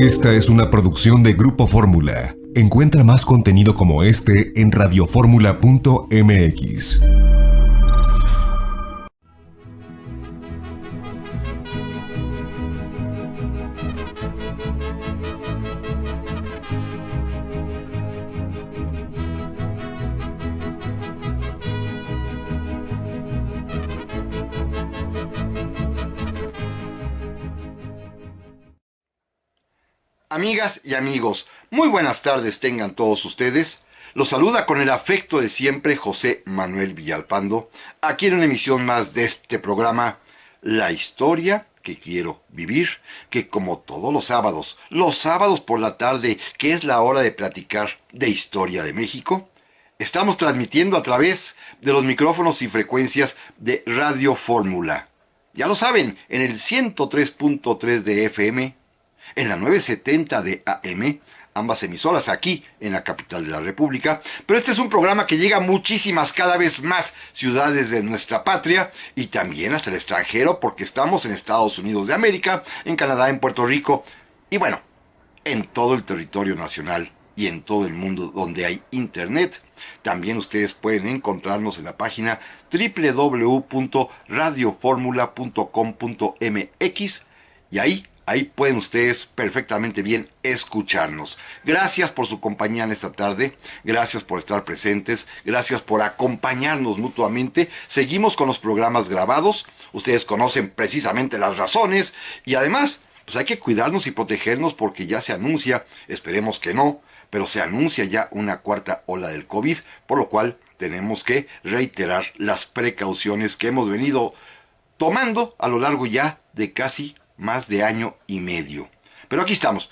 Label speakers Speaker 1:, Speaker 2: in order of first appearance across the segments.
Speaker 1: Esta es una producción de Grupo Fórmula. Encuentra más contenido como este en radioformula.mx.
Speaker 2: Amigas y amigos, muy buenas tardes tengan todos ustedes. Los saluda con el afecto de siempre José Manuel Villalpando, aquí en una emisión más de este programa, La Historia que Quiero Vivir, que como todos los sábados por la tarde, que es la hora de platicar de historia de México, estamos transmitiendo a través de los micrófonos y frecuencias de Radio Fórmula. Ya lo saben, en el 103.3 de FM, en la 970 de AM, ambas emisoras aquí en la capital de la República, pero este es un programa que llega a muchísimas, cada vez más ciudades de nuestra patria y también hasta el extranjero, porque estamos en Estados Unidos de América, en Canadá, en Puerto Rico y bueno, en todo el territorio nacional y en todo el mundo donde hay internet. También ustedes pueden encontrarnos en la página www.radioformula.com.mx y ahí pueden ustedes perfectamente bien escucharnos. Gracias por su compañía en esta tarde, gracias por estar presentes, gracias por acompañarnos mutuamente. Seguimos con los programas grabados, ustedes conocen precisamente las razones y además pues hay que cuidarnos y protegernos porque ya se anuncia, esperemos que no, pero se anuncia ya una cuarta ola del COVID, por lo cual tenemos que reiterar las precauciones que hemos venido tomando a lo largo ya de casi más de año y medio. Pero aquí estamos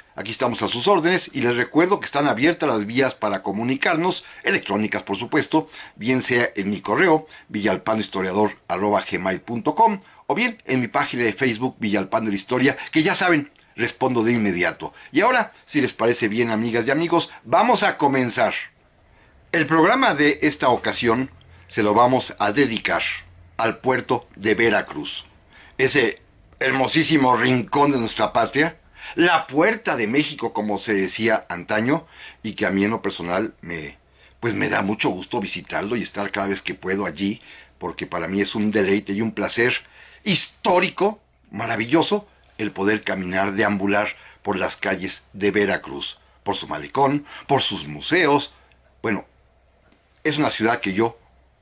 Speaker 2: a sus órdenes y les recuerdo que están abiertas las vías para comunicarnos, electrónicas por supuesto, bien sea en mi correo villalpandohistoriador@gmail.com o bien en mi página de Facebook Villalpando la Historia, que ya saben, respondo de inmediato. Y ahora, si les parece bien, amigas y amigos, vamos a comenzar. El programa de esta ocasión se lo vamos a dedicar al puerto de Veracruz, ese hermosísimo rincón de nuestra patria, la puerta de México, como se decía antaño, y que a mí en lo personal me da mucho gusto visitarlo y estar cada vez que puedo allí, porque para mí es un deleite y un placer histórico, maravilloso, el poder caminar, deambular por las calles de Veracruz, por su malecón, por sus museos. Bueno, es una ciudad que yo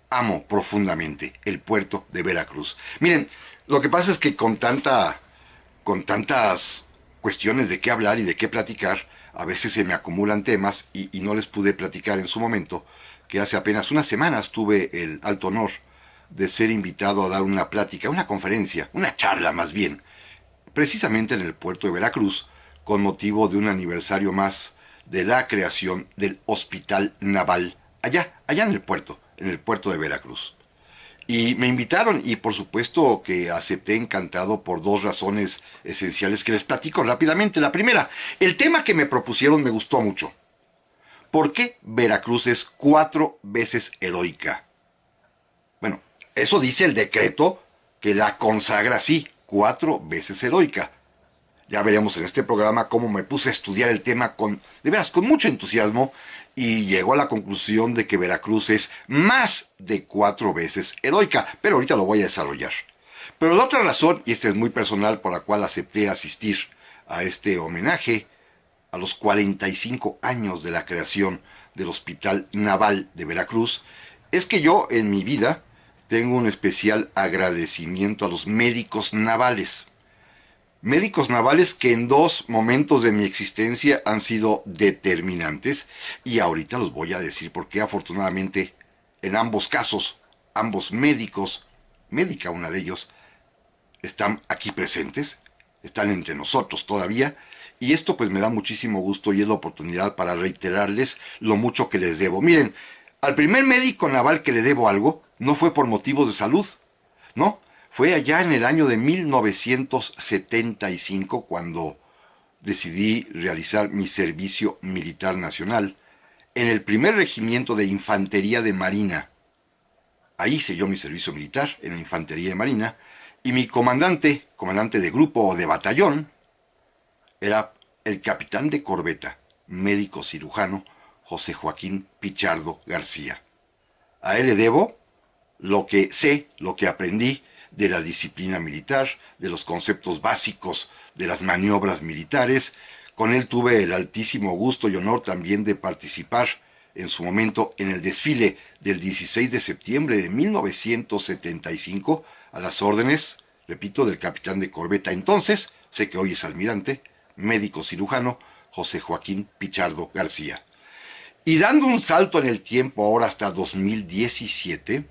Speaker 2: amo profundamente, el puerto de Veracruz. Miren, lo que pasa es que con tantas cuestiones de qué hablar y de qué platicar, a veces se me acumulan temas y no les pude platicar en su momento, que hace apenas unas semanas tuve el alto honor de ser invitado a dar una plática, una conferencia, una charla más bien, precisamente en el puerto de Veracruz, con motivo de un aniversario más de la creación del Hospital Naval, allá en el puerto de Veracruz. Y me invitaron y por supuesto que acepté encantado por dos razones esenciales que les platico rápidamente. La primera, el tema que me propusieron me gustó mucho. ¿Por qué Veracruz es 4 veces heroica? Bueno, eso dice el decreto que la consagra así, 4 veces heroica. Ya veremos en este programa cómo me puse a estudiar el tema de veras, con mucho entusiasmo y llegó a la conclusión de que Veracruz es más de 4 veces heroica, pero ahorita lo voy a desarrollar. Pero la otra razón, y esta es muy personal por la cual acepté asistir a este homenaje a los 45 años de la creación del Hospital Naval de Veracruz, es que yo en mi vida tengo un especial agradecimiento a los médicos navales. Médicos navales que en 2 momentos de mi existencia han sido determinantes y ahorita los voy a decir porque afortunadamente en ambos casos, ambos médicos, médica una de ellos, están aquí presentes, están entre nosotros todavía y esto pues me da muchísimo gusto y es la oportunidad para reiterarles lo mucho que les debo. Miren, al primer médico naval que le debo algo no fue por motivos de salud, ¿no? Fue allá en el año de 1975 cuando decidí realizar mi servicio militar nacional en el primer regimiento de infantería de marina. Ahí hice yo mi servicio militar en la infantería de marina y mi comandante de grupo o de batallón, era el capitán de corbeta, médico cirujano, José Joaquín Pichardo García. A él le debo lo que sé, lo que aprendí de la disciplina militar, de los conceptos básicos de las maniobras militares. Con él tuve el altísimo gusto y honor también de participar en su momento en el desfile del 16 de septiembre de 1975 a las órdenes, repito, del capitán de corbeta entonces, sé que hoy es almirante, médico cirujano, José Joaquín Pichardo García. Y dando un salto en el tiempo ahora hasta 2017,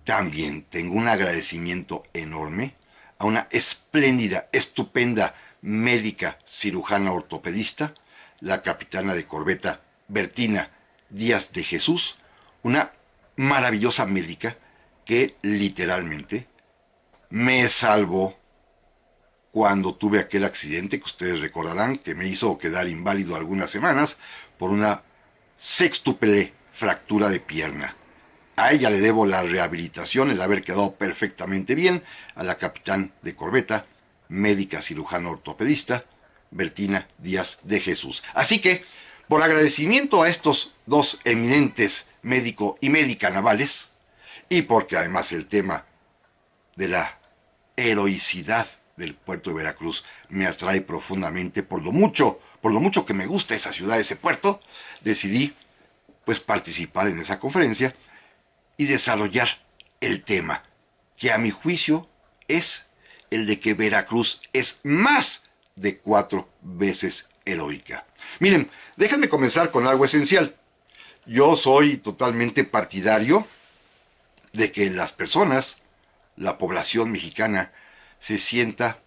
Speaker 2: también tengo un agradecimiento enorme a una espléndida, estupenda médica cirujana ortopedista, la capitana de corbeta Bertina Díaz de Jesús, una maravillosa médica que literalmente me salvó cuando tuve aquel accidente que ustedes recordarán que me hizo quedar inválido algunas semanas por una sextuple fractura de pierna. A ella le debo la rehabilitación, el haber quedado perfectamente bien, a la capitán de corbeta, médica cirujana ortopedista, Bertina Díaz de Jesús. Así que, por agradecimiento a estos dos eminentes médico y médica navales, y porque además el tema de la heroicidad del puerto de Veracruz me atrae profundamente por lo mucho que me gusta esa ciudad, ese puerto, decidí pues participar en esa conferencia y desarrollar el tema, que a mi juicio es el de que Veracruz es más de 4 veces heroica. Miren, déjenme comenzar con algo esencial. Yo soy totalmente partidario de que las personas, la población mexicana, se sienta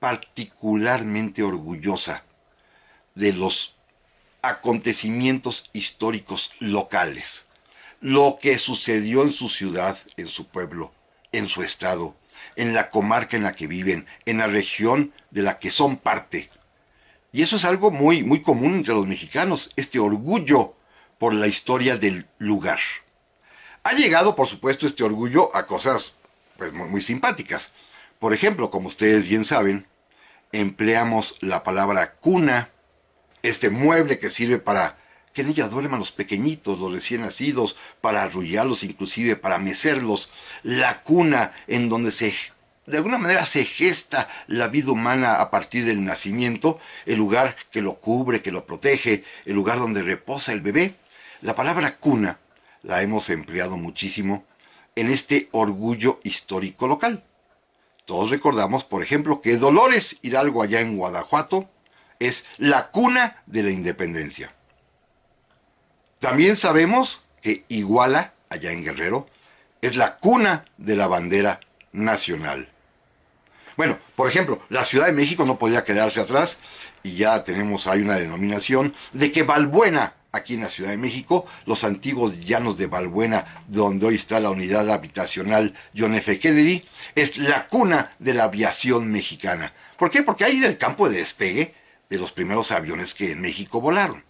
Speaker 2: particularmente orgullosa de los acontecimientos históricos locales. Lo que sucedió en su ciudad, en su pueblo, en su estado, en la comarca en la que viven, en la región de la que son parte. Y eso es algo muy, muy común entre los mexicanos, este orgullo por la historia del lugar. Ha llegado, por supuesto, este orgullo a cosas pues, muy, muy simpáticas. Por ejemplo, como ustedes bien saben, empleamos la palabra cuna, este mueble que sirve para que en ella duerman los pequeñitos, los recién nacidos, para arrullarlos, inclusive para mecerlos. La cuna en donde de alguna manera se gesta la vida humana a partir del nacimiento, el lugar que lo cubre, que lo protege, el lugar donde reposa el bebé. La palabra cuna la hemos empleado muchísimo en este orgullo histórico local. Todos recordamos, por ejemplo, que Dolores Hidalgo, allá en Guanajuato, es la cuna de la independencia. También sabemos que Iguala, allá en Guerrero, es la cuna de la bandera nacional. Bueno, por ejemplo, la Ciudad de México no podía quedarse atrás y ya tenemos ahí una denominación de que Balbuena, aquí en la Ciudad de México, los antiguos llanos de Balbuena, donde hoy está la unidad habitacional John F. Kennedy, es la cuna de la aviación mexicana. ¿Por qué? Porque ahí del campo de despegue de los primeros aviones que en México volaron.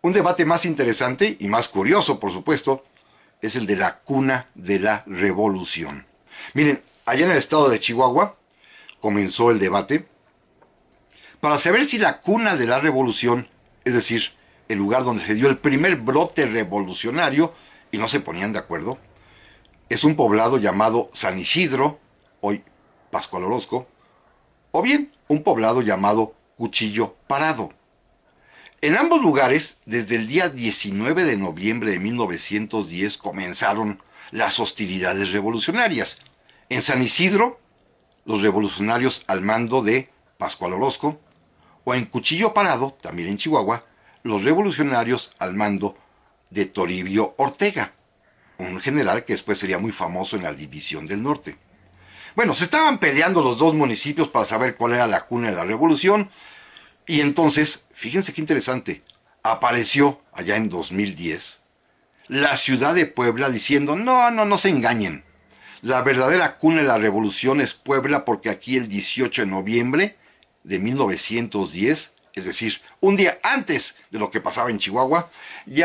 Speaker 2: Un debate más interesante y más curioso, por supuesto, es el de la cuna de la revolución. Miren, allá en el estado de Chihuahua comenzó el debate para saber si la cuna de la revolución, es decir, el lugar donde se dio el primer brote revolucionario, y no se ponían de acuerdo, es un poblado llamado San Isidro, hoy Pascual Orozco, o bien un poblado llamado Cuchillo Parado. En ambos lugares, desde el día 19 de noviembre de 1910 comenzaron las hostilidades revolucionarias. En San Isidro, los revolucionarios al mando de Pascual Orozco, o en Cuchillo Parado, también en Chihuahua, los revolucionarios al mando de Toribio Ortega, un general que después sería muy famoso en la División del Norte. Bueno, se estaban peleando los dos municipios para saber cuál era la cuna de la revolución, y entonces, fíjense qué interesante, apareció allá en 2010 la ciudad de Puebla diciendo, no se engañen, la verdadera cuna de la revolución es Puebla porque aquí el 18 de noviembre de 1910, es decir, un día antes de lo que pasaba en Chihuahua, se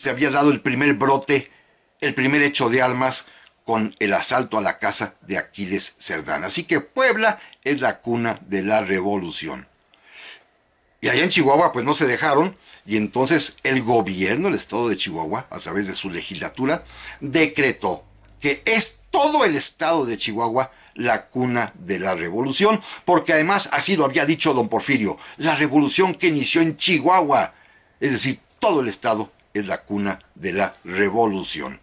Speaker 2: había dado el primer brote, el primer hecho de armas con el asalto a la casa de Aquiles Cerdán. Así que Puebla es la cuna de la revolución. Y allá en Chihuahua pues no se dejaron, y entonces el gobierno del estado de Chihuahua, a través de su legislatura, decretó que es todo el estado de Chihuahua la cuna de la revolución, porque además así lo había dicho don Porfirio, la revolución que inició en Chihuahua, es decir, todo el estado es la cuna de la revolución.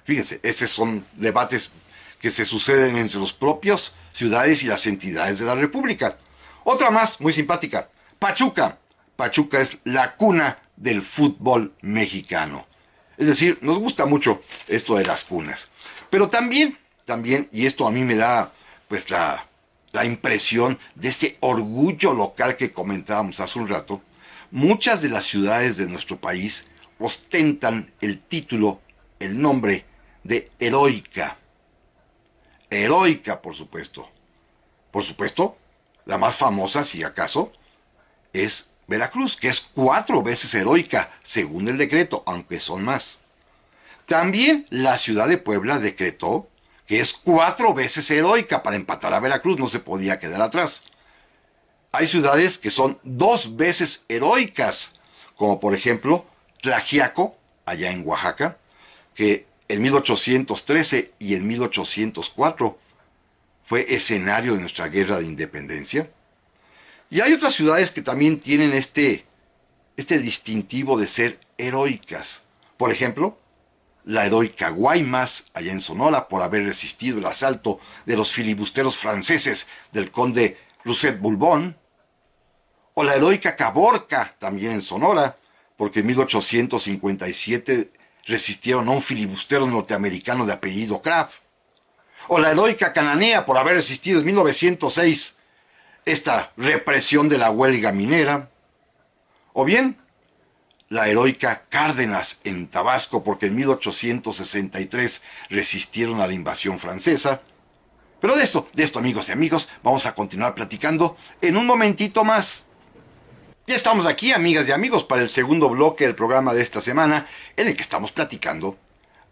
Speaker 2: Fíjense, estos son debates que se suceden entre los propios ciudades y las entidades de la República. Otra más, muy simpática, Pachuca. Pachuca es la cuna del fútbol mexicano. Es decir, nos gusta mucho esto de las cunas. Pero también, y esto a mí me da pues la impresión de este orgullo local que comentábamos hace un rato, muchas de las ciudades de nuestro país ostentan el título, el nombre de heroica. Heroica, por supuesto. Por supuesto, la más famosa, si acaso, es Veracruz, que es 4 veces heroica, según el decreto, aunque son más. También la ciudad de Puebla decretó que es 4 veces heroica. Para empatar a Veracruz no se podía quedar atrás. Hay ciudades que son 2 veces heroicas, como por ejemplo Tlaxiaco, allá en Oaxaca, que en 1813 y en 1804 fue escenario de nuestra guerra de independencia. Y hay otras ciudades que también tienen este distintivo de ser heroicas. Por ejemplo, la heroica Guaymas, allá en Sonora, por haber resistido el asalto de los filibusteros franceses del conde Rousset Boulbon. O la heroica Caborca, también en Sonora, porque en 1857 resistieron a un filibustero norteamericano de apellido Kraft. O la heroica Cananea, por haber resistido en 1906 esta represión de la huelga minera. O bien, la heroica Cárdenas en Tabasco, porque en 1863 resistieron a la invasión francesa. Pero de esto, amigos y amigos, vamos a continuar platicando en un momentito más. Ya estamos aquí, amigas y amigos, para el segundo bloque del programa de esta semana, en el que estamos platicando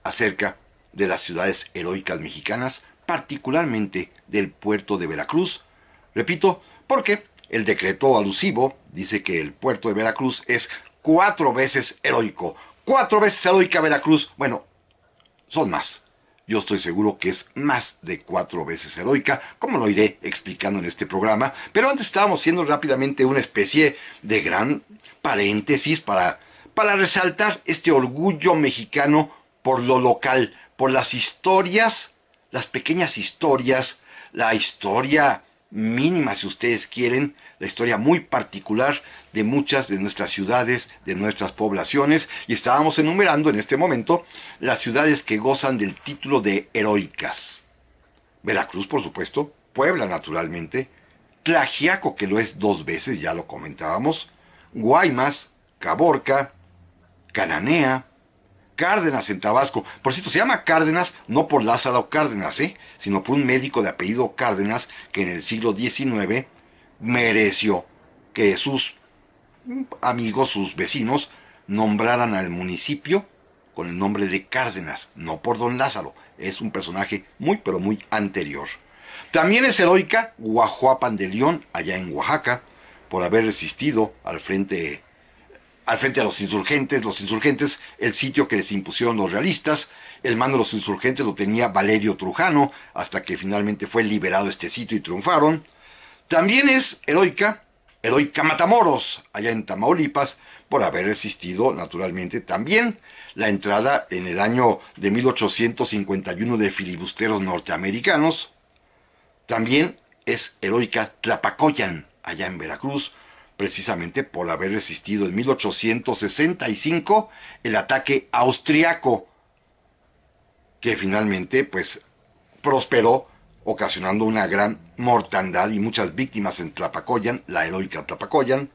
Speaker 2: acerca de las ciudades heroicas mexicanas, particularmente del puerto de Veracruz. Repito, porque el decreto alusivo dice que el puerto de Veracruz es 4 veces heroico. 4 veces heroica Veracruz. Bueno, son más. Yo estoy seguro que es más de 4 veces heroica, como lo iré explicando en este programa. Pero antes estábamos haciendo rápidamente una especie de gran paréntesis para resaltar este orgullo mexicano por lo local, por las historias, las pequeñas historias, la historia mínima, si ustedes quieren, la historia muy particular de muchas de nuestras ciudades, de nuestras poblaciones, y estábamos enumerando en este momento las ciudades que gozan del título de heroicas. Veracruz, por supuesto, Puebla, naturalmente, Tlaxiaco, que lo es 2 veces, ya lo comentábamos, Guaymas, Caborca, Cananea, Cárdenas en Tabasco. Por cierto, se llama Cárdenas no por Lázaro Cárdenas, sino por un médico de apellido Cárdenas que en el siglo XIX mereció que sus amigos, sus vecinos, nombraran al municipio con el nombre de Cárdenas, no por don Lázaro. Es un personaje muy, pero muy anterior. También es heroica Guajuapan de León, allá en Oaxaca, por haber resistido al frente a los insurgentes. Los insurgentes, el sitio que les impusieron los realistas, el mando de los insurgentes lo tenía Valerio Trujano, hasta que finalmente fue liberado este sitio y triunfaron. También es heroica Matamoros, allá en Tamaulipas, por haber resistido, naturalmente, también la entrada en el año de 1851 de filibusteros norteamericanos. También es heroica Tlapacoyan, allá en Veracruz, precisamente por haber resistido en 1865 el ataque austriaco, que finalmente pues prosperó, ocasionando una gran mortandad y muchas víctimas en Tlapacoyan, la heroica Tlapacoyan.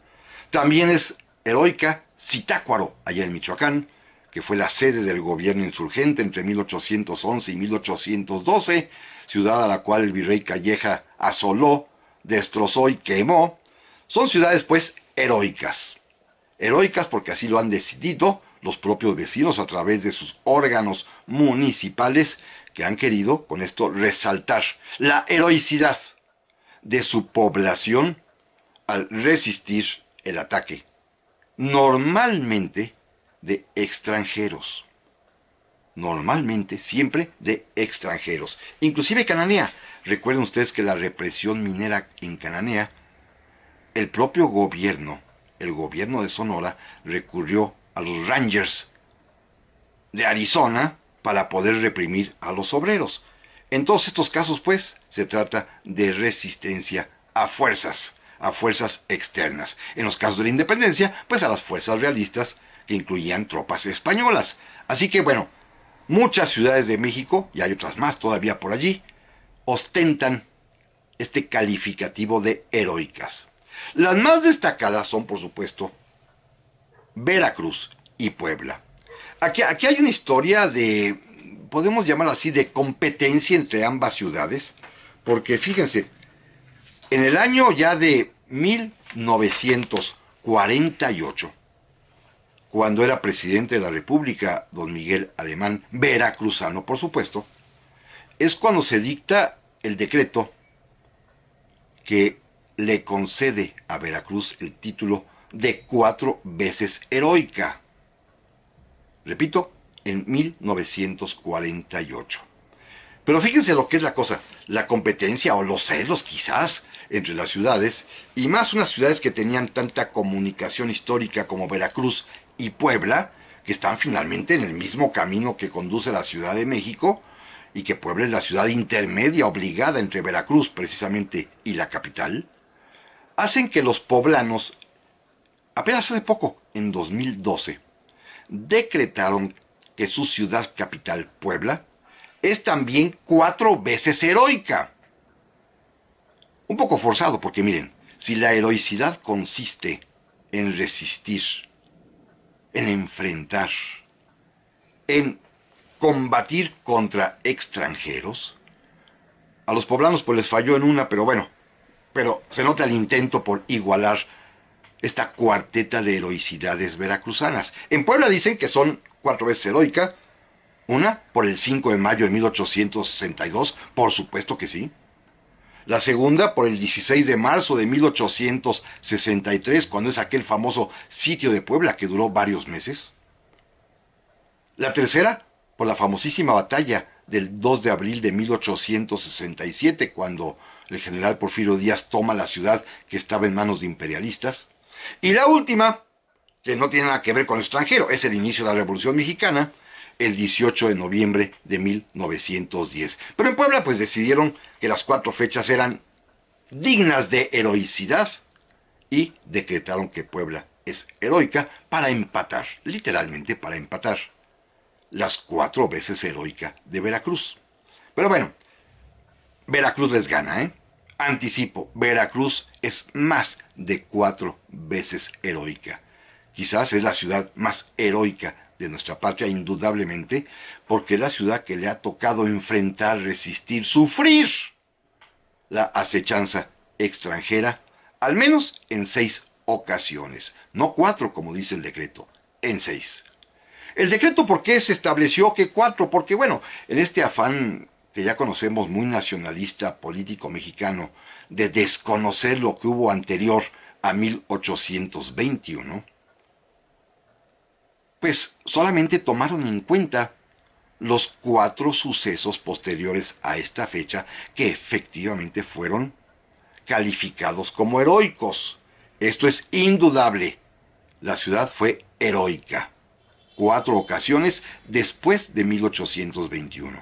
Speaker 2: También es heroica Zitácuaro, allá en Michoacán, que fue la sede del gobierno insurgente entre 1811 y 1812, ciudad a la cual el virrey Calleja asoló, destrozó y quemó. Son ciudades pues heroicas. Heroicas porque así lo han decidido los propios vecinos a través de sus órganos municipales que han querido con esto resaltar la heroicidad de su población al resistir el ataque, normalmente de extranjeros. Normalmente, siempre de extranjeros. Inclusive Cananea. Recuerden ustedes que la represión minera en Cananea, el propio gobierno, el gobierno de Sonora, recurrió a los Rangers de Arizona para poder reprimir a los obreros. En todos estos casos, pues, se trata de resistencia a fuerzas externas. En los casos de la independencia, pues a las fuerzas realistas que incluían tropas españolas. Así que, bueno, muchas ciudades de México, y hay otras más todavía por allí, ostentan este calificativo de heroicas. Las más destacadas son, por supuesto, Veracruz y Puebla. Aquí hay una historia de, podemos llamarla así, de competencia entre ambas ciudades, porque fíjense, en el año ya de 1948, cuando era presidente de la República, don Miguel Alemán, veracruzano por supuesto, es cuando se dicta el decreto que le concede a Veracruz el título de 4 veces heroica. Repito, en 1948. Pero fíjense lo que es la cosa, la competencia o los celos quizás entre las ciudades, y más unas ciudades que tenían tanta comunicación histórica como Veracruz y Puebla, que están finalmente en el mismo camino que conduce a la Ciudad de México, y que Puebla es la ciudad intermedia obligada entre Veracruz precisamente y la capital, hacen que los poblanos, apenas hace poco, en 2012, decretaron que su ciudad capital, Puebla, es también 4 veces heroica. Un poco forzado, porque miren, si la heroicidad consiste en resistir, en enfrentar, en combatir contra extranjeros, a los poblanos pues les falló en una, pero bueno, pero se nota el intento por igualar esta cuarteta de heroicidades veracruzanas. En Puebla dicen que son 4 veces heroica, una por el 5 de mayo de 1862, por supuesto que sí. La segunda por el 16 de marzo de 1863, cuando es aquel famoso sitio de Puebla que duró varios meses. La tercera por la famosísima batalla del 2 de abril de 1867, cuando el general Porfirio Díaz toma la ciudad que estaba en manos de imperialistas. Y la última, que no tiene nada que ver con el extranjero, es el inicio de la Revolución Mexicana, el 18 de noviembre de 1910. Pero en Puebla pues decidieron que las 4 fechas eran dignas de heroicidad y decretaron que Puebla es heroica para empatar, literalmente para empatar, las 4 veces heroica de Veracruz. Pero bueno, Veracruz les gana, ¿eh? Anticipo, Veracruz es más de 4 veces heroica. Quizás es la ciudad más heroica de nuestra patria, indudablemente, porque es la ciudad que le ha tocado enfrentar, resistir, sufrir la acechanza extranjera, al menos en 6 ocasiones. No 4, como dice el decreto, en 6. El decreto, ¿por qué se estableció que 4? Porque, bueno, en este afán que ya conocemos muy nacionalista político mexicano de desconocer lo que hubo anterior a 1821, pues solamente tomaron en cuenta los 4 sucesos posteriores a esta fecha que efectivamente fueron calificados como heroicos. Esto es indudable. La ciudad fue heroica 4 ocasiones después de 1821.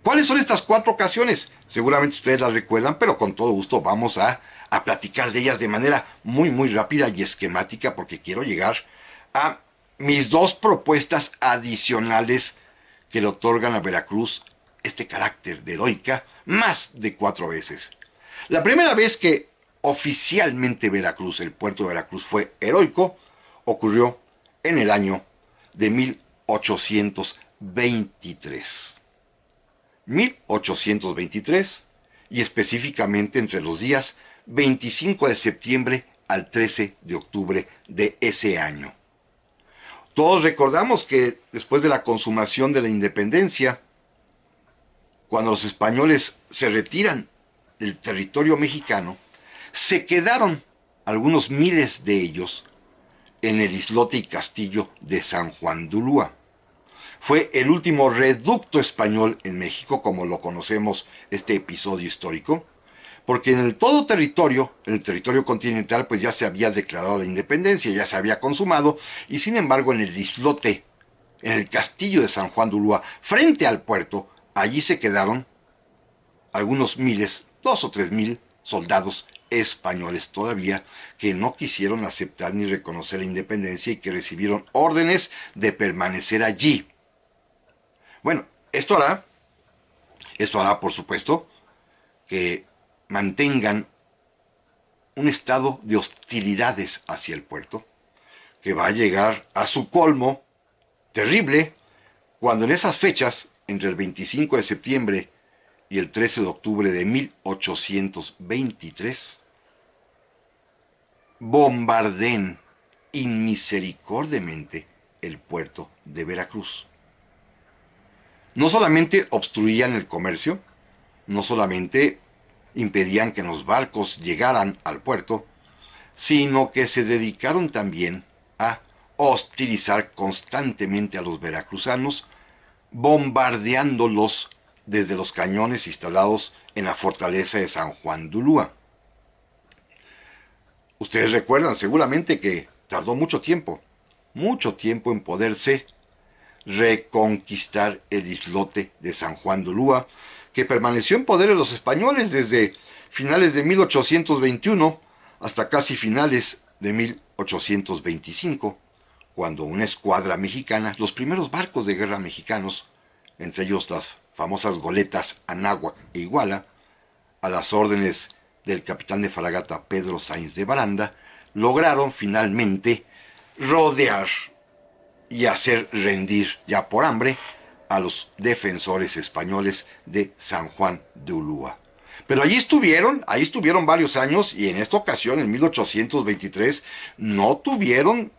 Speaker 2: ¿Cuáles son estas 4 ocasiones? Seguramente ustedes las recuerdan, pero con todo gusto vamos a platicar de ellas de manera muy rápida y esquemática, porque quiero llegar a mis 2 propuestas adicionales que le otorgan a Veracruz este carácter de heroica más de 4 veces. La primera vez que oficialmente Veracruz, el puerto de Veracruz, fue heroico, ocurrió en el año de 1823. 1823, y específicamente entre los días 25 de septiembre al 13 de octubre de ese año. Todos recordamos que después de la consumación de la independencia, cuando los españoles se retiran del territorio mexicano, se quedaron algunos miles de ellos en el islote y castillo de San Juan de Ulúa. Fue el último reducto español en México, como lo conocemos este episodio histórico, porque en todo territorio, en el territorio continental, pues ya se había declarado la independencia, ya se había consumado, y sin embargo en el islote, en el castillo de San Juan de Ulúa, frente al puerto, allí se quedaron algunos miles, 2 o 3 mil soldados españoles todavía, que no quisieron aceptar ni reconocer la independencia y que recibieron órdenes de permanecer allí. Bueno, esto hará, por supuesto, que mantengan un estado de hostilidades hacia el puerto, que va a llegar a su colmo terrible cuando en esas fechas, entre el 25 de septiembre y el 13 de octubre de 1823, bombardeen inmisericordiamente el puerto de Veracruz. No solamente obstruían el comercio, no solamente impedían que los barcos llegaran al puerto, sino que se dedicaron también a hostilizar constantemente a los veracruzanos, bombardeándolos desde los cañones instalados en la fortaleza de San Juan de Ulúa. Ustedes recuerdan seguramente que tardó mucho tiempo en poderse reconquistar el islote de San Juan de Ulúa, que permaneció en poder de los españoles desde finales de 1821 hasta casi finales de 1825, cuando una escuadra mexicana, los primeros barcos de guerra mexicanos, entre ellos las famosas goletas Anáhuac e Iguala, a las órdenes del capitán de fragata Pedro Sáenz de Baranda, lograron finalmente rodear y hacer rendir, ya por hambre, a los defensores españoles de San Juan de Ulúa. Pero allí estuvieron varios años, y en esta ocasión, en 1823, no tuvieron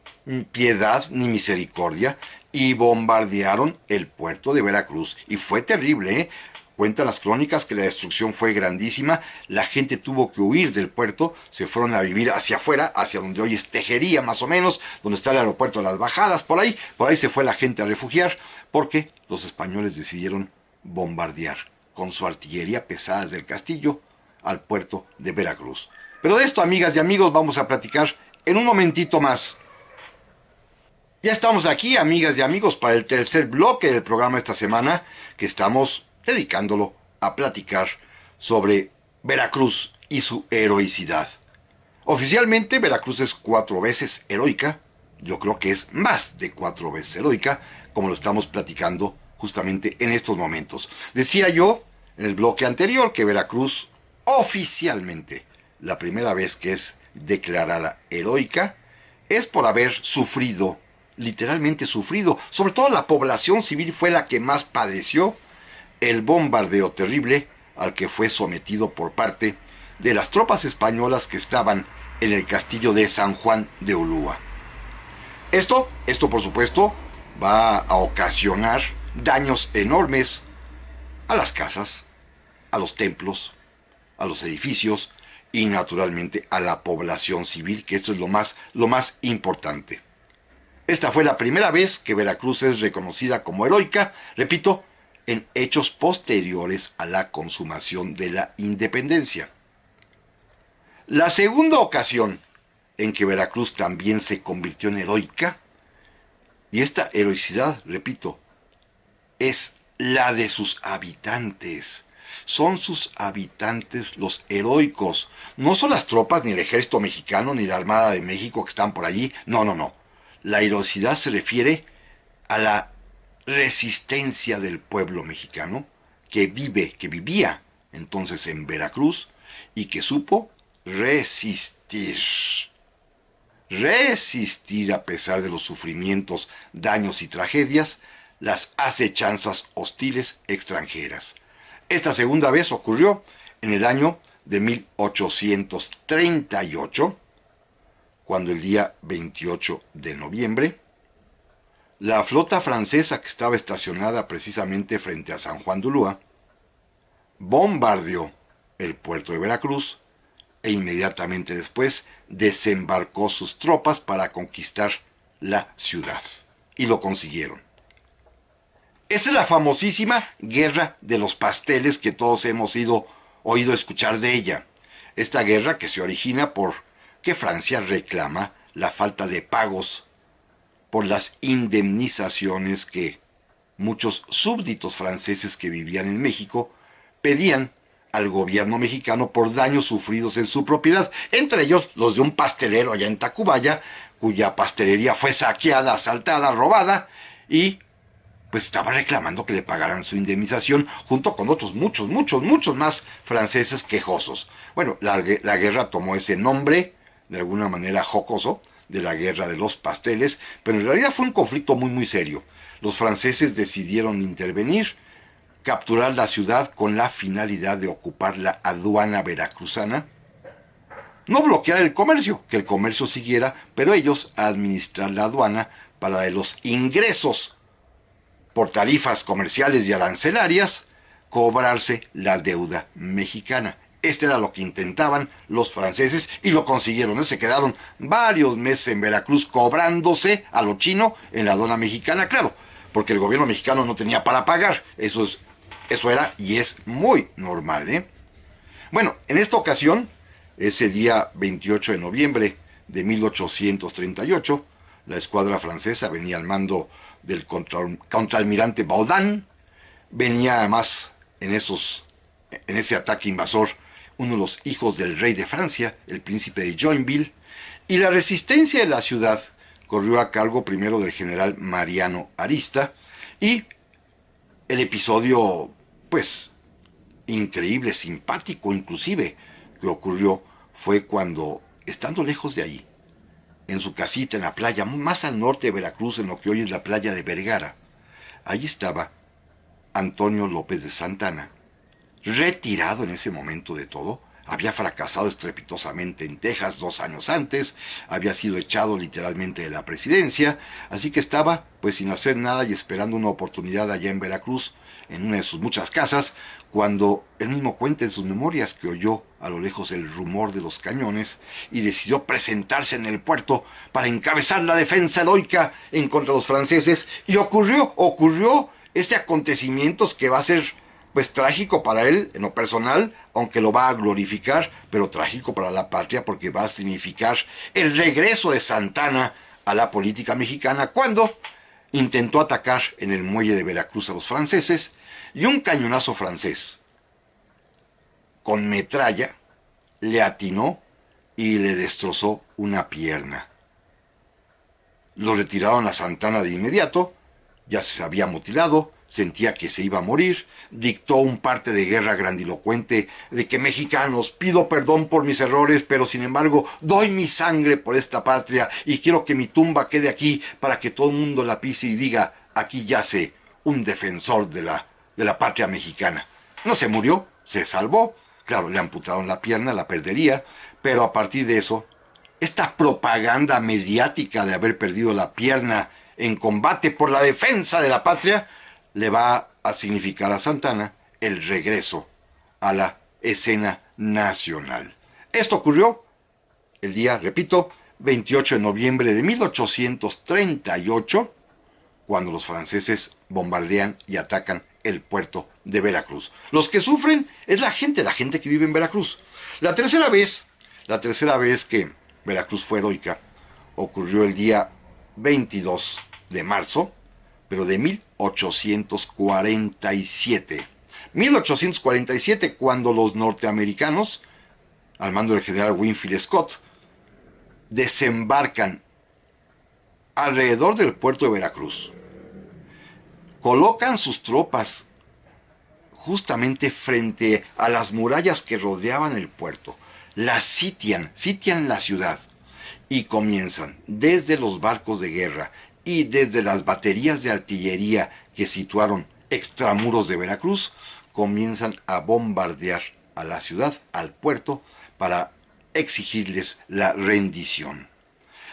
Speaker 2: piedad ni misericordia y bombardearon el puerto de Veracruz. Y fue terrible, ¿eh? Cuentan las crónicas que la destrucción fue grandísima, la gente tuvo que huir del puerto, se fueron a vivir hacia afuera, hacia donde hoy es Tejería más o menos, donde está el aeropuerto de las Bajadas, por ahí se fue la gente a refugiar, porque los españoles decidieron bombardear con su artillería pesada del castillo al puerto de Veracruz. Pero de esto, amigas y amigos, vamos a platicar en un momentito más. Ya estamos aquí, amigas y amigos, para el tercer bloque del programa esta semana, que estamos dedicándolo a platicar sobre Veracruz y su heroicidad. Oficialmente, Veracruz es 4 veces heroica. Yo creo que es más de 4 veces heroica, como lo estamos platicando justamente en estos momentos. Decía yo en el bloque anterior que Veracruz, oficialmente, la primera vez que es declarada heroica, es por haber sufrido, literalmente sufrido, sobre todo la población civil fue la que más padeció el bombardeo terrible al que fue sometido por parte de las tropas españolas que estaban en el castillo de San Juan de Ulúa. Esto por supuesto va a ocasionar daños enormes a las casas, a los templos, a los edificios y naturalmente a la población civil, que esto es lo más importante. Esta fue la primera vez que Veracruz es reconocida como heroica, repito, en hechos posteriores a la consumación de la independencia. La segunda ocasión en que Veracruz también se convirtió en heroica, y esta heroicidad, repito, es la de sus habitantes. Son sus habitantes los heroicos. No son las tropas, ni el ejército mexicano, ni la Armada de México que están por allí. No. La heroicidad se refiere a la resistencia del pueblo mexicano que vivía entonces en Veracruz y que supo resistir a pesar de los sufrimientos, daños y tragedias, las acechanzas hostiles extranjeras. Esta segunda vez ocurrió en el año de 1838, cuando el día 28 de noviembre La flota francesa que estaba estacionada precisamente frente a San Juan de Ulúa bombardeó el puerto de Veracruz e inmediatamente después desembarcó sus tropas para conquistar la ciudad. Y lo consiguieron. Esa es la famosísima Guerra de los Pasteles que todos hemos oído escuchar de ella. Esta guerra que se origina por que Francia reclama la falta de pagos por las indemnizaciones que muchos súbditos franceses que vivían en México pedían al gobierno mexicano por daños sufridos en su propiedad, entre ellos los de un pastelero allá en Tacubaya, cuya pastelería fue saqueada, asaltada, robada, y pues estaba reclamando que le pagaran su indemnización junto con otros muchos más franceses quejosos. Bueno, la guerra tomó ese nombre, de alguna manera jocoso, de la guerra de los pasteles, pero en realidad fue un conflicto muy serio. Los franceses decidieron intervenir, capturar la ciudad con la finalidad de ocupar la aduana veracruzana, no bloquear el comercio, que el comercio siguiera, pero ellos administrar la aduana para de los ingresos por tarifas comerciales y arancelarias, cobrarse la deuda mexicana. Este era lo que intentaban los franceses y lo consiguieron. Se quedaron varios meses en Veracruz cobrándose a lo chino en la aduana mexicana, claro, porque el gobierno mexicano no tenía para pagar. Eso era y es muy normal, ¿eh? Bueno, en esta ocasión, ese día 28 de noviembre de 1838, la escuadra francesa venía al mando del contraalmirante Baudin. Venía además en ese ataque invasor uno de los hijos del rey de Francia, el príncipe de Joinville, y la resistencia de la ciudad corrió a cargo primero del general Mariano Arista, y el episodio, pues, increíble, simpático inclusive, que ocurrió fue cuando, estando lejos de ahí, en su casita en la playa, más al norte de Veracruz, en lo que hoy es la playa de Vergara, allí estaba Antonio López de Santana, retirado en ese momento de todo. Había fracasado estrepitosamente en Texas 2 años antes, había sido echado literalmente de la presidencia, así que estaba pues sin hacer nada y esperando una oportunidad allá en Veracruz, en una de sus muchas casas, cuando él mismo cuenta en sus memorias que oyó a lo lejos el rumor de los cañones y decidió presentarse en el puerto para encabezar la defensa heroica en contra de los franceses, y ocurrió este acontecimiento que va a ser pues trágico para él en lo personal, aunque lo va a glorificar, pero trágico para la patria porque va a significar el regreso de Santana a la política mexicana cuando intentó atacar en el muelle de Veracruz a los franceses y un cañonazo francés con metralla le atinó y le destrozó una pierna. Lo retiraron a Santana de inmediato, ya se había mutilado, sentía que se iba a morir, dictó un parte de guerra grandilocuente de que mexicanos, pido perdón por mis errores, pero sin embargo doy mi sangre por esta patria y quiero que mi tumba quede aquí para que todo el mundo la pise y diga, aquí yace un defensor de la patria mexicana. No se murió, se salvó, claro, le amputaron la pierna, la perdería, pero a partir de eso, esta propaganda mediática de haber perdido la pierna en combate por la defensa de la patria, le va a significar a Santana el regreso a la escena nacional. Esto ocurrió el día, repito, 28 de noviembre de 1838, cuando los franceses bombardean y atacan el puerto de Veracruz. Los que sufren es la gente que vive en Veracruz. La tercera vez que Veracruz fue heroica ocurrió el día 22 de marzo, pero de 1847. 1847, cuando los norteamericanos, al mando del general Winfield Scott, desembarcan alrededor del puerto de Veracruz. Colocan sus tropas justamente frente a las murallas que rodeaban el puerto. Las sitian la ciudad y comienzan desde los barcos de guerra y desde las baterías de artillería que situaron extramuros de Veracruz, comienzan a bombardear a la ciudad, al puerto, para exigirles la rendición.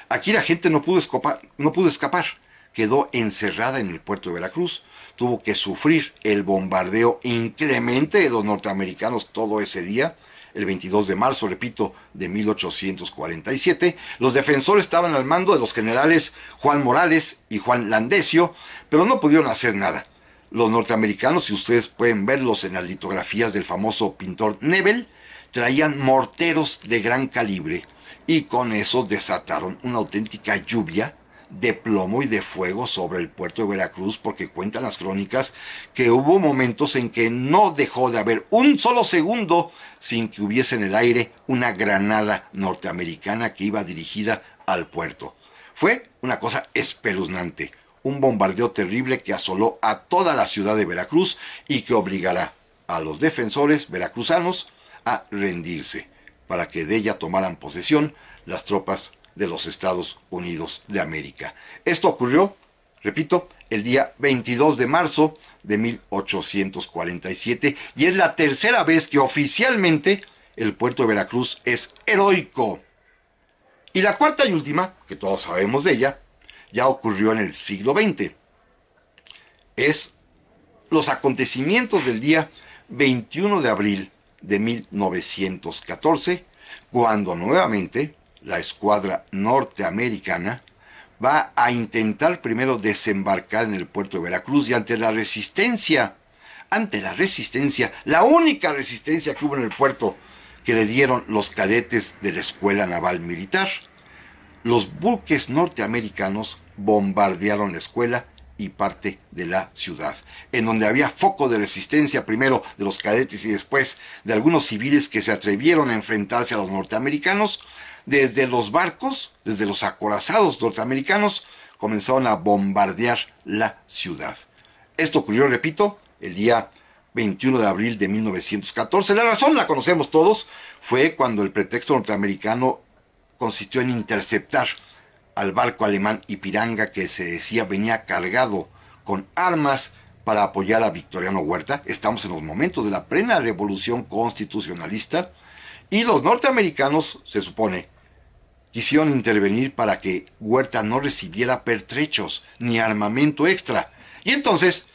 Speaker 2: Aquí la gente no pudo escapar. quedó encerrada en el puerto de Veracruz. Tuvo que sufrir el bombardeo inclemente de los norteamericanos todo ese día. El 22 de marzo, repito, de 1847, los defensores estaban al mando de los generales Juan Morales y Juan Landesio, pero no pudieron hacer nada. Los norteamericanos, si ustedes pueden verlos en las litografías del famoso pintor Nebel, traían morteros de gran calibre y con eso desataron una auténtica lluvia de plomo y de fuego sobre el puerto de Veracruz, porque cuentan las crónicas que hubo momentos en que no dejó de haber un solo segundo sin que hubiese en el aire una granada norteamericana que iba dirigida al puerto. Fue una cosa espeluznante, un bombardeo terrible que asoló a toda la ciudad de Veracruz y que obligará a los defensores veracruzanos a rendirse, para que de ella tomaran posesión las tropas de los Estados Unidos de América. Esto ocurrió, repito, el día 22 de marzo de 1847 y es la tercera vez que oficialmente el puerto de Veracruz es heroico. Y la cuarta y última, que todos sabemos de ella, ya ocurrió en el siglo XX. Es los acontecimientos del día 21 de abril de 1914, cuando nuevamente la escuadra norteamericana va a intentar primero desembarcar en el puerto de Veracruz y ante la resistencia, la única resistencia que hubo en el puerto que le dieron los cadetes de la Escuela Naval Militar, los buques norteamericanos bombardearon la escuela y parte de la ciudad, en donde había foco de resistencia primero de los cadetes y después de algunos civiles que se atrevieron a enfrentarse a los norteamericanos. Desde los barcos, desde los acorazados norteamericanos, comenzaron a bombardear la ciudad. Esto ocurrió, repito, el día 21 de abril de 1914. La razón la conocemos todos, fue cuando el pretexto norteamericano consistió en interceptar al barco alemán Ipiranga, que se decía venía cargado con armas para apoyar a Victoriano Huerta. Estamos en los momentos de la plena revolución constitucionalista y los norteamericanos, se supone, quisieron intervenir para que Huerta no recibiera pertrechos ni armamento extra. Y entonces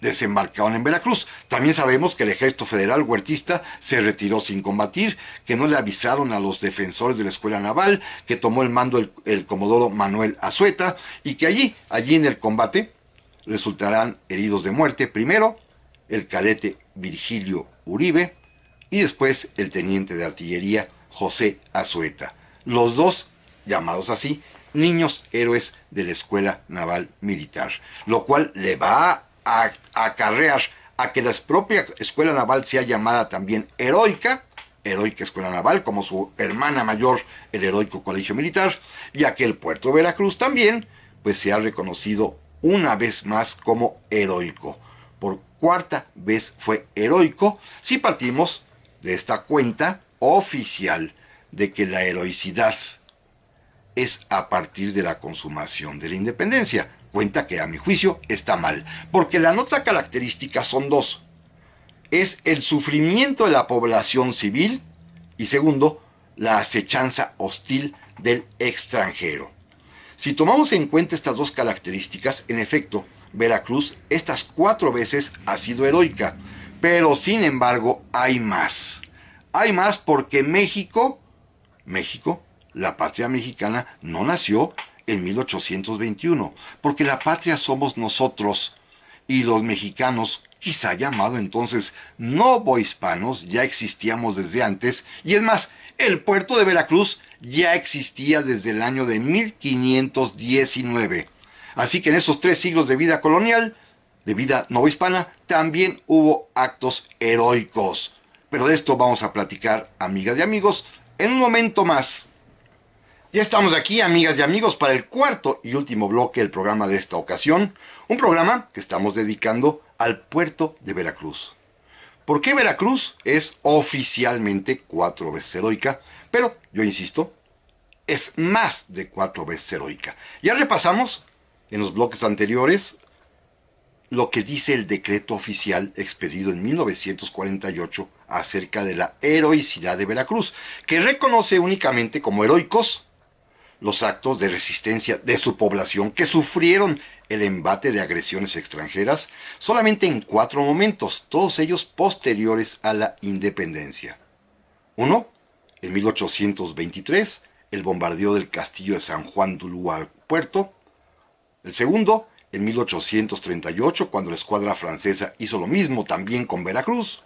Speaker 2: desembarcaron en Veracruz. También sabemos que el ejército federal huertista se retiró sin combatir, que no le avisaron a los defensores de la escuela naval, que tomó el mando el comodoro Manuel Azueta, y que allí en el combate resultarán heridos de muerte, primero el cadete Virgilio Uribe y después el teniente de artillería José Azueta. Los dos, llamados así, niños héroes de la Escuela Naval Militar, lo cual le va a acarrear a que la propia Escuela Naval sea llamada también heroica Escuela Naval, como su hermana mayor, el heroico Colegio Militar, y a que el puerto de Veracruz también, pues sea reconocido una vez más como heroico. Por cuarta vez fue heroico, si partimos de esta cuenta oficial de que la heroicidad es a partir de la consumación de la independencia. Cuenta que a mi juicio está mal, porque la nota característica son dos. Es el sufrimiento de la población civil y segundo, la acechanza hostil del extranjero. Si tomamos en cuenta estas dos características, en efecto, Veracruz estas 4 veces ha sido heroica, pero sin embargo hay más. Hay más porque México, la patria mexicana, no nació en 1821, porque la patria somos nosotros y los mexicanos, quizá llamado entonces novohispanos, ya existíamos desde antes, y es más, el puerto de Veracruz ya existía desde el año de 1519. Así que en esos 3 siglos de vida colonial, de vida novohispana, también hubo actos heroicos. Pero de esto vamos a platicar, amigas y amigos, en un momento más. Ya estamos aquí, amigas y amigos, para el cuarto y último bloque del programa de esta ocasión. Un programa que estamos dedicando al puerto de Veracruz. ¿Por qué Veracruz es oficialmente 4 veces heroica? Pero, yo insisto, es más de 4 veces heroica. Ya repasamos en los bloques anteriores lo que dice el decreto oficial expedido en 1948 acerca de la heroicidad de Veracruz, que reconoce únicamente como heroicos los actos de resistencia de su población que sufrieron el embate de agresiones extranjeras solamente en 4 momentos, todos ellos posteriores a la independencia. Uno, en 1823, el bombardeo del castillo de San Juan de Ulúa al puerto. El segundo, en 1838, cuando la escuadra francesa hizo lo mismo también con Veracruz.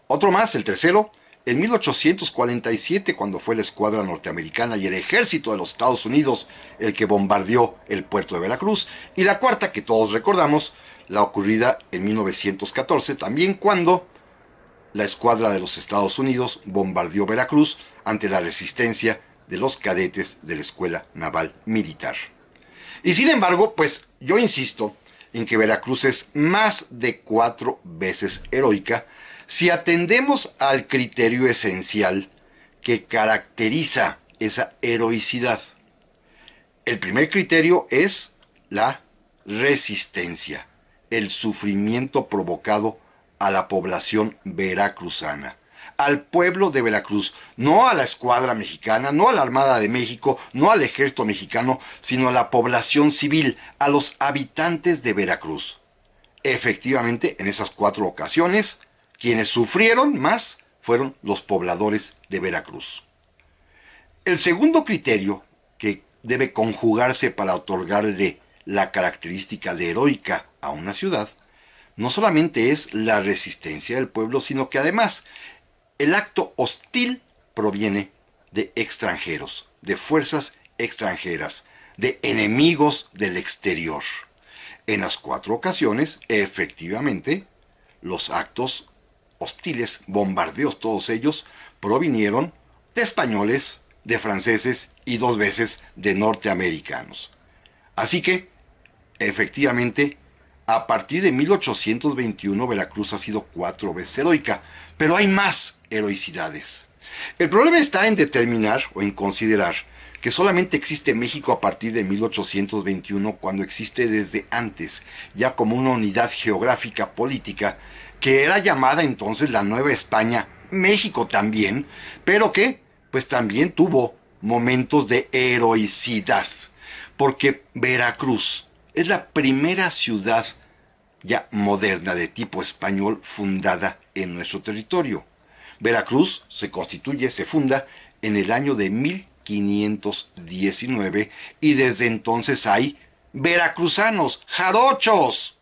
Speaker 2: Otro más, el tercero, en 1847, cuando fue la escuadra norteamericana y el ejército de los Estados Unidos el que bombardeó el puerto de Veracruz. Y la cuarta, que todos recordamos, la ocurrida en 1914, también cuando la escuadra de los Estados Unidos bombardeó Veracruz ante la resistencia de los cadetes de la Escuela Naval Militar. Y sin embargo, pues yo insisto en que Veracruz es más de 4 veces heroica si atendemos al criterio esencial que caracteriza esa heroicidad. El primer criterio es la resistencia, el sufrimiento provocado a la población veracruzana, al pueblo de Veracruz, no a la escuadra mexicana, no a la Armada de México, no al ejército mexicano, sino a la población civil, a los habitantes de Veracruz. Efectivamente, en esas 4 ocasiones, quienes sufrieron más fueron los pobladores de Veracruz. El segundo criterio que debe conjugarse para otorgarle la característica de heroica a una ciudad no solamente es la resistencia del pueblo, sino que además el acto hostil proviene de extranjeros, de fuerzas extranjeras, de enemigos del exterior. En las 4 ocasiones, efectivamente, los actos hostiles, bombardeos todos ellos, provinieron de españoles, de franceses y 2 veces de norteamericanos. Así que, efectivamente, a partir de 1821 Veracruz ha sido 4 veces heroica, pero hay más heroicidades. El problema está en determinar o en considerar que solamente existe México a partir de 1821 cuando existe desde antes, ya como una unidad geográfica política que era llamada entonces la Nueva España, México también, pero que pues también tuvo momentos de heroicidad, porque Veracruz es la primera ciudad ya moderna de tipo español fundada en nuestro territorio. Veracruz se funda en el año de 1519 y desde entonces hay veracruzanos, jarochos,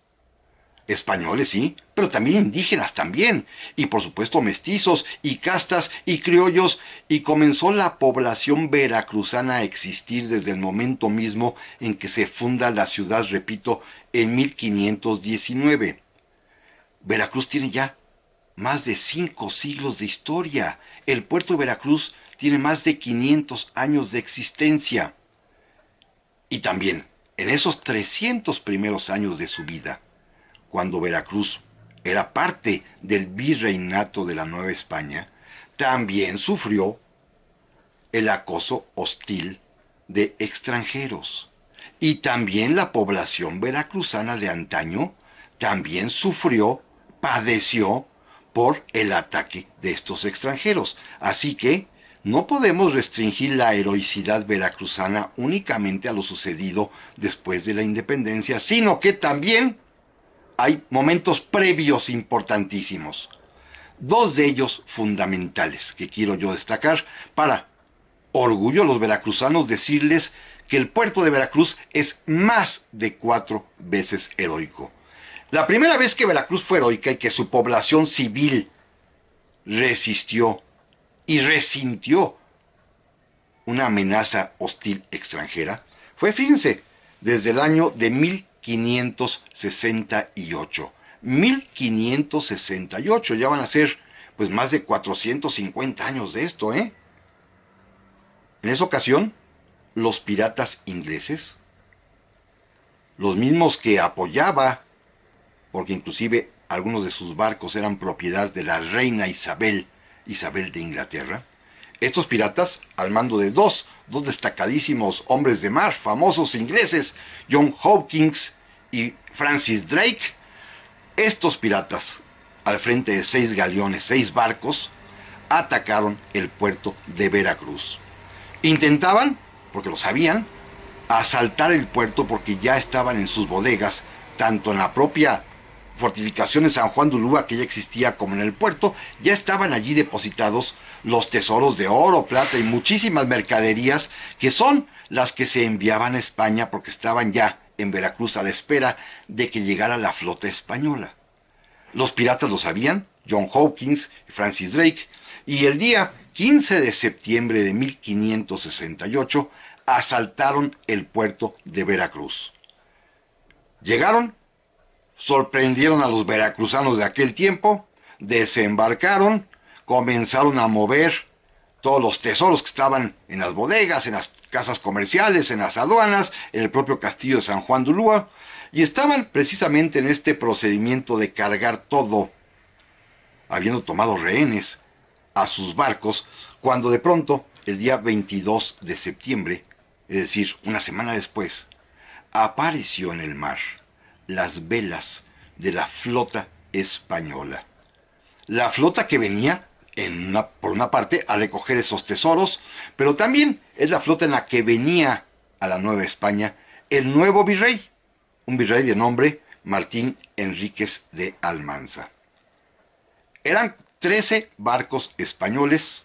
Speaker 2: españoles sí, pero también indígenas también, y por supuesto mestizos y castas y criollos, y comenzó la población veracruzana a existir desde el momento mismo en que se funda la ciudad, repito, en 1519. Veracruz tiene ya más de 5 siglos de historia. El puerto de Veracruz tiene más de 500 años de existencia. Y también, en esos 300 primeros años de su vida, cuando Veracruz era parte del virreinato de la Nueva España, también sufrió el acoso hostil de extranjeros. Y también la población veracruzana de antaño también padeció por el ataque de estos extranjeros. Así que no podemos restringir la heroicidad veracruzana únicamente a lo sucedido después de la independencia, sino que también hay momentos previos importantísimos. 2 de ellos fundamentales que quiero yo destacar para orgullo a los veracruzanos decirles que el puerto de Veracruz es más de 4 veces heroico. La primera vez que Veracruz fue heroica y que su población civil resistió y resintió una amenaza hostil extranjera fue, fíjense, desde el año de 1568. 1568, ya van a ser pues más de 450 años de esto, ¿eh? En esa ocasión, los piratas ingleses, los mismos que apoyaba, porque inclusive algunos de sus barcos eran propiedad de la reina Isabel de Inglaterra, estos piratas, al mando de dos destacadísimos hombres de mar, famosos ingleses, John Hawkins y Francis Drake, estos piratas, al frente de 6 galeones, 6 barcos, atacaron el puerto de Veracruz. Intentaban porque lo sabían, a asaltar el puerto porque ya estaban en sus bodegas, tanto en la propia fortificación de San Juan de Ulúa que ya existía como en el puerto, ya estaban allí depositados los tesoros de oro, plata y muchísimas mercaderías que son las que se enviaban a España porque estaban ya en Veracruz a la espera de que llegara la flota española. Los piratas lo sabían, John Hawkins y Francis Drake, y el día 15 de septiembre de 1568 asaltaron el puerto de Veracruz. Llegaron, sorprendieron a los veracruzanos de aquel tiempo, desembarcaron, comenzaron a mover todos los tesoros que estaban en las bodegas, en las casas comerciales, en las aduanas, en el propio castillo de San Juan de Ulúa, y estaban precisamente en este procedimiento de cargar todo, habiendo tomado rehenes a sus barcos, cuando de pronto, el día 22 de septiembre, es decir, una semana después, apareció en el mar las velas de la flota española. La flota que venía, por una parte, a recoger esos tesoros, pero también es la flota en la que venía a la Nueva España el nuevo virrey, un virrey de nombre Martín Enríquez de Almanza. Eran 13 barcos españoles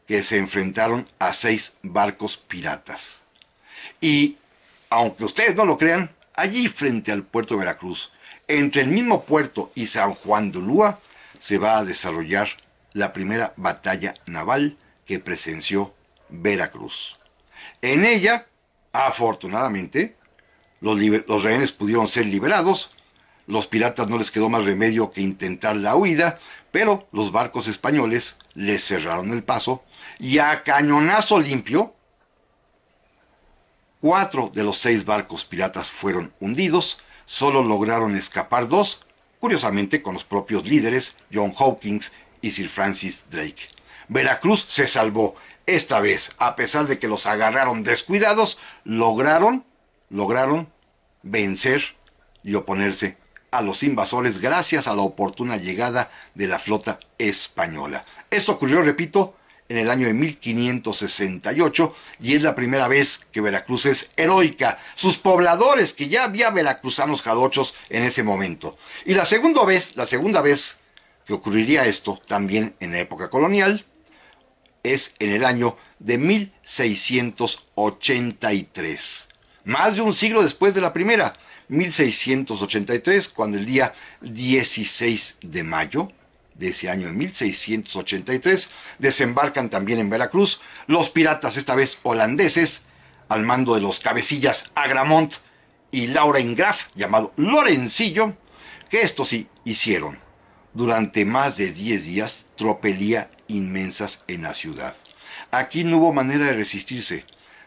Speaker 2: que se enfrentaron a 6 barcos piratas. Y, aunque ustedes no lo crean, allí frente al puerto de Veracruz, entre el mismo puerto y San Juan de Ulúa, se va a desarrollar la primera batalla naval que presenció Veracruz. En ella, afortunadamente, los rehenes pudieron ser liberados, los piratas no les quedó más remedio que intentar la huida, pero los barcos españoles les cerraron el paso y a cañonazo limpio, 4 de los 6 barcos piratas fueron hundidos, solo lograron escapar 2, curiosamente con los propios líderes, John Hawkins y Sir Francis Drake. Veracruz se salvó. Esta vez, a pesar de que los agarraron descuidados, lograron vencer y oponerse a los invasores gracias a la oportuna llegada de la flota española. Esto ocurrió, repito, en el año de 1568 y es la primera vez que Veracruz es heroica. Sus pobladores, que ya había veracruzanos jarochos en ese momento. Y la segunda vez que ocurriría esto, también en la época colonial, es en el año de 1683. Más de un siglo después de la primera, 1683, cuando el día 16 de mayo de ese año, en 1683, desembarcan también en Veracruz los piratas, esta vez holandeses, al mando de los cabecillas Agramont y Laurengraf, llamado Lorencillo, que esto sí hicieron durante más de 10 días tropelía inmensas en la ciudad. Aquí no hubo manera de resistirse.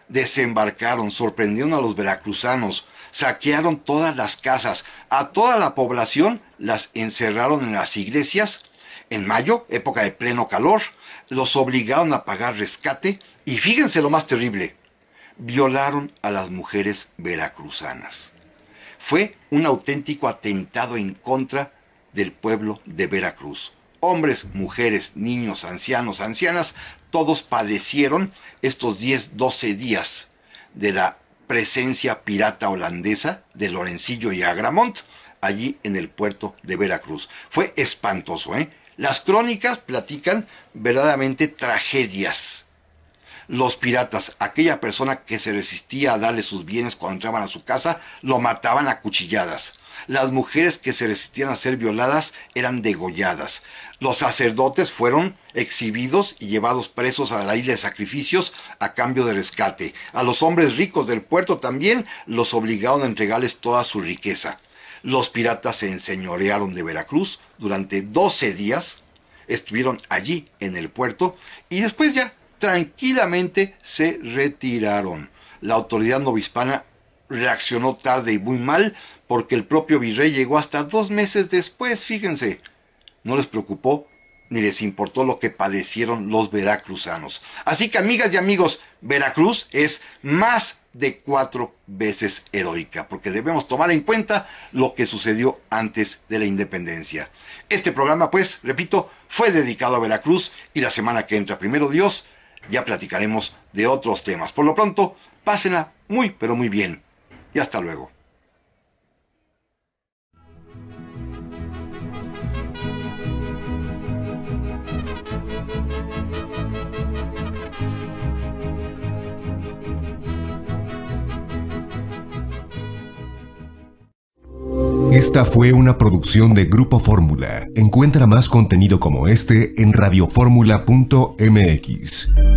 Speaker 2: Desembarcaron, sorprendieron a los veracruzanos, saquearon todas las casas, a toda la población las encerraron en las iglesias. En mayo, época de pleno calor, los obligaron a pagar rescate y fíjense lo más terrible, violaron a las mujeres veracruzanas. Fue un auténtico atentado en contra del pueblo de Veracruz. Hombres, mujeres, niños, ancianos, ancianas, todos padecieron estos 10-12 días de la presencia pirata holandesa de Lorencillo y Agramont allí en el puerto de Veracruz. Fue espantoso, ¿eh? Las crónicas platican verdaderamente tragedias. Los piratas, aquella persona que se resistía a darle sus bienes cuando entraban a su casa, lo mataban a cuchilladas. Las mujeres que se resistían a ser violadas eran degolladas. Los sacerdotes fueron exhibidos y llevados presos a la isla de sacrificios a cambio de rescate. A los hombres ricos del puerto también los obligaron a entregarles toda su riqueza. Los piratas se enseñorearon de Veracruz durante 12 días, estuvieron allí en el puerto y después ya tranquilamente se retiraron. La autoridad novohispana reaccionó tarde y muy mal porque el propio virrey llegó hasta 2 meses después, fíjense. No les preocupó ni les importó lo que padecieron los veracruzanos. Así que, amigas y amigos, Veracruz es más de 4 veces heroica, porque debemos tomar en cuenta lo que sucedió antes de la independencia. Este programa, pues, repito, fue dedicado a Veracruz y la semana que entra, primero Dios, ya platicaremos de otros temas. Por lo pronto, pásenla muy, pero muy bien. Y hasta luego.
Speaker 1: Esta fue una producción de Grupo Fórmula. Encuentra más contenido como este en radioformula.mx.